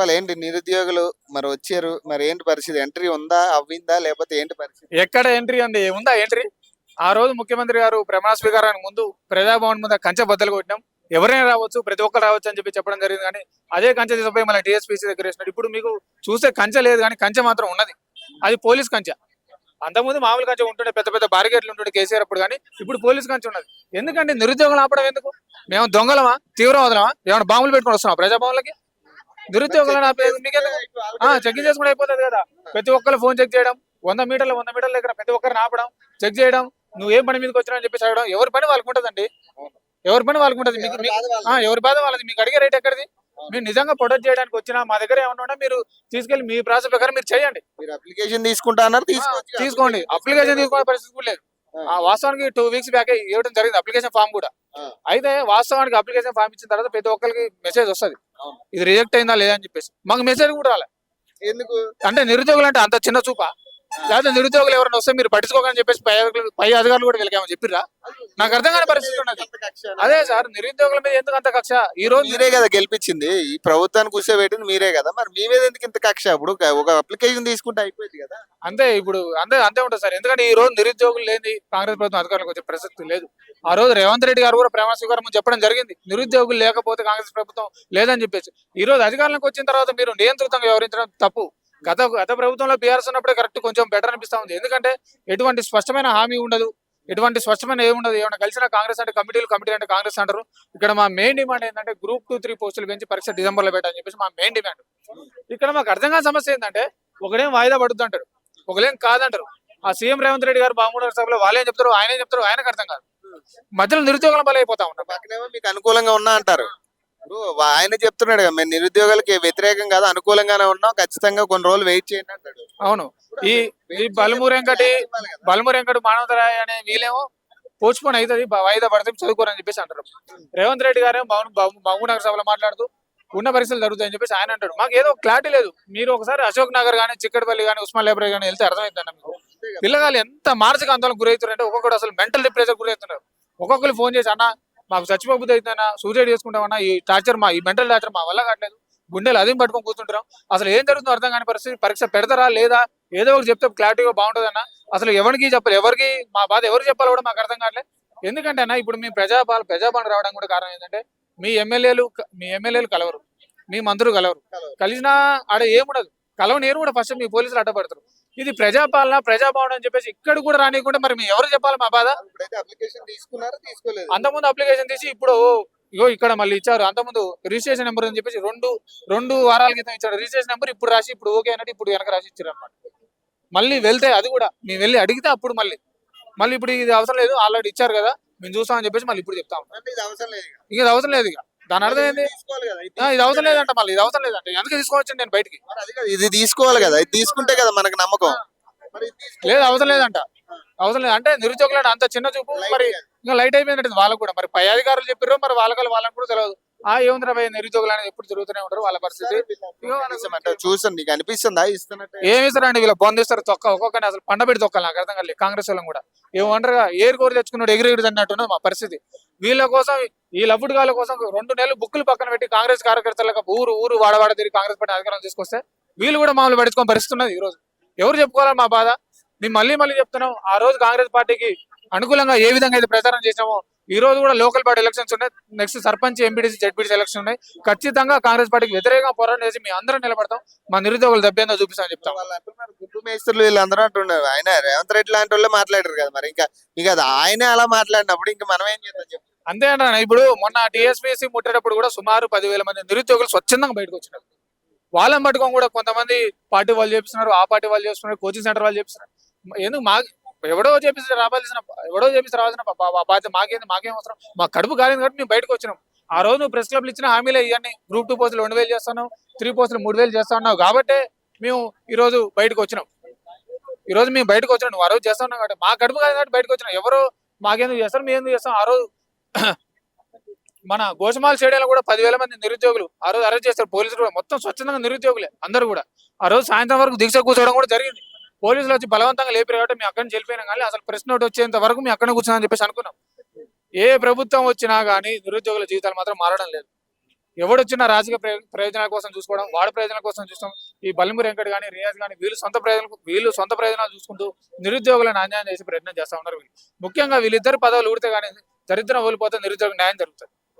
చెప్పాలి ఏంటి నిరుద్యోగులు మరి వచ్చారు. మరి ఏంటి పరిస్థితి? ఎంట్రీ ఉందా? అవ్విందా? లేకపోతే ఏంటి పరిస్థితి? ఎక్కడ ఎంట్రీ ఉంది? ఉందా ఎంట్రీ? ఆ రోజు ముఖ్యమంత్రి గారు ప్రమాణ స్వీకారానికి ముందు ప్రజాభవన్ ముందు కంచె బద్దలు కొట్టినాం. ఎవరైనా రావచ్చు, ప్రతి ఒక్కరు రావచ్చు అని చెప్పడం జరిగింది. కానీ అదే కంచె తీసుకుపోయి మళ్ళీ టీఎస్పీసీ దగ్గర వేసినారు. ఇప్పుడు మీకు చూస్తే కంచె లేదు, కానీ కంచె మాత్రం ఉన్నది. అది పోలీస్ కంచె. అంతకుముందు మామూలు కంచె ఉంటుండే, పెద్ద పెద్ద బారిగేట్లు ఉంటుండే కేసీఆర్ అప్పుడు. కానీ ఇప్పుడు పోలీస్ కంచె ఉన్నది. ఎందుకంటే నిరుద్యోగులు ఆపడం ఎందుకు? మేము దొంగలమా, తీవ్రవాదులమా, ఏమైనా బాంబులు పెట్టుకొని వస్తున్నాం ప్రజాభవన్లకి? నిరుద్యోగులను ఆపేది మీకెందుకు? చెక్ చేసుకుంటే అయిపోతుంది కదా. ప్రతి ఒక్కరు ఫోన్ చెక్ చేయడం, 100 మీటర్ల దగ్గర ప్రతి ఒక్కరిని ఆపడం, చెక్ చేయడం, నువ్వేం పని మీదకి వచ్చినా అని చెప్పేసి అడగడం. ఎవరి పని వాళ్ళకు ఉంటదండి, ఎవరి పని వాళ్ళకు ఉంటది. ఎవరి బాధ వాళ్ళది. మీకు అడిగే రేట్ ఎక్కడిది? మీరు నిజంగా ప్రొటెక్ట్ చేయడానికి వచ్చినా మా దగ్గర ఏమన్నా ఉన్నా మీరు తీసుకెళ్లి మీ ప్రాసెస్ ప్రకారం మీరు చేయండి. మీరు అప్లికేషన్ తీసుకుంటా అన్నారు, తీసుకోండి. అప్లికేషన్ తీసుకునే పరిస్థితి కూడా లేదు. వాస్తవానికి 2 వీక్స్ బ్యాక్ ఇవ్వడం జరిగింది అప్లికేషన్ ఫామ్ కూడా. అయితే వాస్తవానికి అప్లికేషన్ ఫామ్ ఇచ్చిన తర్వాత ప్రతి ఒక్కరికి మెసేజ్ వస్తుంది, ఇది రిజెక్ట్ అయిందా లేదా అని చెప్పేసి. మాకు మెసేజ్ కూడా రాలే. ఎందుకు అంటే నిరుద్యోగులు అంటే అంత చిన్న చూపా? లేకపోతే నిరుద్యోగులు ఎవరైనా వస్తే మీరు పట్టించుకోకని చెప్పేసి పై అధికారులు కూడా వీళ్ళకేమో చెప్పిర్రా? నాకు అర్థం కాని పరిస్థితి ఉన్నది. అదే సార్, నిరుద్యోగుల మీద ఎందుకు అంత కక్ష? ఈ రోజు మీరే కదా గెలిపించింది, ఈ ప్రభుత్వాన్ని కూర్చోబెట్టింది మీరే కదా, మరి మీ మీద ఎందుకు ఇంత కక్ష? ఇప్పుడు ఒక అప్లికేషన్ తీసుకుంటే అయిపోయింది కదా. అంతే, ఇప్పుడు అంతే ఉంటుంది సార్. ఎందుకంటే ఈ రోజు నిరుద్యోగులు లేని కాంగ్రెస్ ప్రభుత్వం అధికారులకు వచ్చే ప్రసక్తి లేదు. ఆ రోజు రేవంత్ రెడ్డి గారు కూడా ప్రమాణ స్వీకారం చెప్పడం జరిగింది, నిరుద్యోగులు లేకపోతే కాంగ్రెస్ ప్రభుత్వం లేదని చెప్పేసి. ఈ రోజు అధికారంలోకి వచ్చిన తర్వాత మీరు నియంత్రితంగా వ్యవహరించడం తప్పు. గత ప్రభుత్వంలో బీఆర్ఎస్ ఉన్నప్పుడే కరెక్ట్, కొంచెం బెటర్ అనిపిస్తా ఉంది. ఎందుకంటే ఎటువంటి స్పష్టమైన హామీ ఉండదు, ఎటువంటి స్పష్టమైన ఏముండదు. ఏమైనా కలిసిన కాంగ్రెస్ అంటే కమిటీ అంటే కాంగ్రెస్ అంటారు. ఇక్కడ మా మెయిన్ డిమాండ్ ఏంటంటే Group 2, 3 పోస్టులు పెంచి పరీక్ష డిసెంబర్లో పెట్టాలని చెప్పేసి మా మెయిన్ డిమాండ్. ఇక్కడ మాకు అర్థం కాని సమస్య ఏంటంటే ఒకడేం వాయిదా పడుతుంది అంటారు, ఒకలేం కాదంటారు. ఆ సీఎం రేవంత్ రెడ్డి గారు బాగుండారు సభలో వాళ్ళేం చెప్తారు, ఆయనే చెప్తారు, ఆయనకు అర్థం కాదు. మధ్యలో నిరుద్యోగుల బలైపోతా ఉంటారు. పక్కనేమో మీకు అనుకూలంగా ఉన్నా అంటారు. ఇప్పుడు ఆయన చెప్తున్నాడు కదా, మేము నిరుద్యోగులకి వ్యతిరేకం కాదు, అనుకూలంగానే ఉన్నాం, ఖచ్చితంగా కొన్ని రోజులు వెయిట్ చేయండి అంటాడు. అవును. ఈ బలమూరు వెంకటి మానవతరాయ్ అనే వీళ్ళేమో పోస్ట్పోన్ అవుతుంది, వాయిదా పడితే చదువుకోరని చెప్పేసి అంటారు. రేవంత్ రెడ్డి గారేమో మహబూబ్నగర్ సభలో మాట్లాడుతూ ఉన్న పరిస్థితులు జరుగుతాయని చెప్పేసి ఆయన అంటాడు. మాకు ఏదో క్లారిటీ లేదు. మీరు ఒకసారి అశోక్ నగర్ కానీ, చిక్కడపల్లి కానీ, ఉస్మాన్ లైబ్రరీ కానీ వెళ్తే అర్థమవుతుందండి మీకు. పిల్లగాలు ఎంత మానసిక ఆందోళన గురవుతున్నారంటే ఒక్కొక్కడు అసలు మెంటల్ డిప్రెషన్ గురవుతున్నారు. ఒక్కొక్కరు ఫోన్ చేసి, అన్న మాకు చచ్చిపోబుద్ది అవుతుందన్నా, సూసైడ్ చేసుకుంటామన్నా, ఈ మెంటల్ టార్చర్ మా వల్ల కావట్లేదు, గుండెలు అదేం పట్టుకొని కూర్చుంటాం, అసలు ఏం జరుగుతుందో అర్థం కాని పరిస్థితి. పరీక్ష పెడతారా లేదా, ఏదో ఒకటి చెప్తే క్లారిటీగా బాగుంటుందన్న. అసలు ఎవరికి చెప్పాలి, ఎవరికి మా బాధ ఎవరు చెప్పాలో కూడా మాకు అర్థం కావట్లేదు. ఎందుకంటే అన్న ఇప్పుడు మీ ప్రజాపాలన రావడం కూడా కారణం ఏంటంటే మీ ఎమ్మెల్యేలు కలవరు, మీ మంత్రులు కలవరు. కలిసినా ఆడ ఏముండదు, కలవనేరు కూడా. ఫస్ట్ మీ పోలీసులు అడ్డపడతారు. ఇది ప్రజాపాలన, ప్రజాభవన్ అని చెప్పేసి ఇక్కడ కూడా రానియకుండా మరి మీ ఎవరు చెప్పాలి మా బాధ? అంతకుముందు అప్లికేషన్ తీసి ఇప్పుడు ఇగో ఇక్కడ మళ్ళీ ఇచ్చారు. అంతకుముందు రిజిస్ట్రేషన్ నెంబర్ అని చెప్పేసి రెండు వారాల క్రితం ఇచ్చారు రిజిస్ట్రేషన్ నెంబర్. ఇప్పుడు రాసి ఇప్పుడు ఓకే అన్నట్టు ఇప్పుడు వెనక రాసి ఇచ్చారు అనమాట. మళ్ళీ వెళ్తే అది కూడా మేము వెళ్ళి అడిగితే అప్పుడు మళ్ళీ ఇప్పుడు ఇది అవసరం లేదు, ఆల్రెడీ ఇచ్చారు కదా మేము చూస్తామని చెప్పేసి మళ్ళీ ఇప్పుడు చెప్తాం. ఇక ఇది అవసరం లేదు. ఇక దాని అర్థం ఏంది? ఇది అవసరం లేదంట. మళ్ళీ ఇది అవసరం లేదంటే ఎందుకు తీసుకోవచ్చు నేను బయటికి? ఇది తీసుకోవాలి కదా, ఇది తీసుకుంటే కదా మనకు నమ్మకం. లేదు, అవసరం లేదంట. అవసరం లేదు అంటే నిరుద్యోగులు అంత చిన్న చూపు. మరి ఇంకా లైట్ అయిపోయిందంటే వాళ్ళకు కూడా మరి పై అధికారులు చెప్పారు, మరి వాళ్ళని కూడా తెలియదు. ఏముంది రా నిరుద్యోగులు అనేది ఎప్పుడు జరుగుతూనే ఉంటారు, వాళ్ళ పరిస్థితి. చూసాను, నీకు అనిపిస్తుందా ఇస్తున్నట్టు? ఏమి ఇస్తారండి వీళ్ళ బంధిస్తారు తొక్క, ఒక్కొక్కరిని అసలు పండబెట్టి తొక్కాలి. నాకు అర్థం కాలేదు. కాంగ్రెస్ వాళ్ళని కూడా ఏమంటారుగా ఏరు కోరి తెచ్చుకున్నాడు ఎగిరెగిరి అన్నట్టున్నది మా పరిస్థితి. వీళ్ళ కోసం, ఈ లఫుడ్గాల కోసం 2 నెలలు బుక్కులు పక్కన పెట్టి కాంగ్రెస్ కార్యకర్తలకు ఊరు వాడవాడ తిరిగి కాంగ్రెస్ పార్టీ అధికారం తీసుకొస్తే వీళ్ళు కూడా మామూలు పడుచుకొని పరిస్థితి ఉన్నది. ఈ రోజు ఎవరు చెప్పుకోవాలి మా బాధ? మేము మళ్ళీ చెప్తున్నాం, ఆ రోజు కాంగ్రెస్ పార్టీకి అనుకూలంగా ఏ విధంగా అయితే ప్రచారం చేసినామో ఈ రోజు కూడా లోకల్ బాడీ ఎలక్షన్స్ ఉన్నాయి, next sarpanch, MPTC, ZPTC election ఉన్నాయి. ఖచ్చితంగా కాంగ్రెస్ పార్టీకి వ్యతిరేకంగా పోరాటం చేసి మీ అందరం నిలబడతాం, మా నిరుద్యోగులు దెబ్బేందో చూపిస్తామని చెప్తాం. గుడ్డు మేస్త్రులు వీళ్ళందరూ అంటున్నారు, ఆయన రేవంత్ రెడ్డి లాంటి వాళ్ళే మాట్లాడారు కదా, మరి ఇంకా ఆయనే అలా మాట్లాడినప్పుడు ఇంకా మనం ఏం చేద్దాం చెప్పు? అంతే అంటారా? ఇప్పుడు మొన్న టీఎస్పీఎస్సీ ముట్టేటప్పుడు కూడా సుమారు 10,000 మంది నిరుద్యోగులు స్వచ్ఛందంగా బయటకు వచ్చినారు. వాళ్ళని పట్టుకొని కూడా కొంతమంది పార్టీ వాళ్ళు చేపిస్తున్నారు, ఆ పార్టీ వాళ్ళు చేస్తున్నారు, కోచింగ్ సెంటర్ వాళ్ళు చేపిస్తున్నారు. ఎందుకు ఎవడో చేపిస్తే రావాల్సిన బాధ్యత మాకేం అవసరం? మా కడుపు కాలేదు కాబట్టి మేము బయటకు వచ్చినాం. ఆ రోజు నువ్వు ప్రెస్ క్లబ్లు ఇచ్చిన హామీలే ఇవన్నీ. Group 2 పోస్టులు 2,000 చేస్తాను, 3 పోస్టులు 3,000 చేస్తా ఉన్నావు కాబట్టి మేము ఈ రోజు బయటకు వచ్చినాం. నువ్వు ఆ రోజు చేస్తా ఉన్నావు కాబట్టి మా కడుపు కాదు కాబట్టి బయటకు వచ్చినాం. ఎవరో మాకేందుకు చేస్తారు, మేము ఎందుకు చేస్తాం? ఆ రోజు మన గోషమాల్ స్టేడియంలో కూడా 10,000 మంది నిరుద్యోగులు ఆ రోజు అరెస్ట్ చేస్తారు పోలీసులు కూడా. మొత్తం స్వచ్ఛందంగా నిరుద్యోగులే అందరూ కూడా. ఆ రోజు సాయంత్రం వరకు దీక్ష కూర్చోవడం కూడా జరిగింది. పోలీసులు వచ్చి బలవంతంగా లేపి కాబట్టి మేము అక్కడి నుంచి వెళ్ళిపోయినాం. కానీ అసలు ప్రెస్ నోట్ వచ్చేంత వరకు మేము అక్కడ కూర్చున్నామని చెప్పేసి అనుకున్నాం. ఏ ప్రభుత్వం వచ్చినా కానీ నిరుద్యోగుల జీవితాలు మాత్రం మారడం లేదు. ఎవడొచ్చినా రాజకీయ ప్రయోజనాల కోసం చూసుకోవడం, వాడి ప్రయోజనాల కోసం చూస్తాం. ఈ బల్లిమూరి వెంకట్ కానీ, రియాజ్ కానీ వీళ్ళు సొంత ప్రయోజనాలు చూసుకుంటూ నిరుద్యోగులను అన్యాయం చేసే ప్రయత్నం చేస్తా ఉన్నారు వీళ్ళు. ముఖ్యంగా వీళ్ళిద్దరు పదవులు ఊడితే కానీ దరిద్రం ఓడిపోతే నిరుద్యోగ న్యాయం జరుగుతుంది.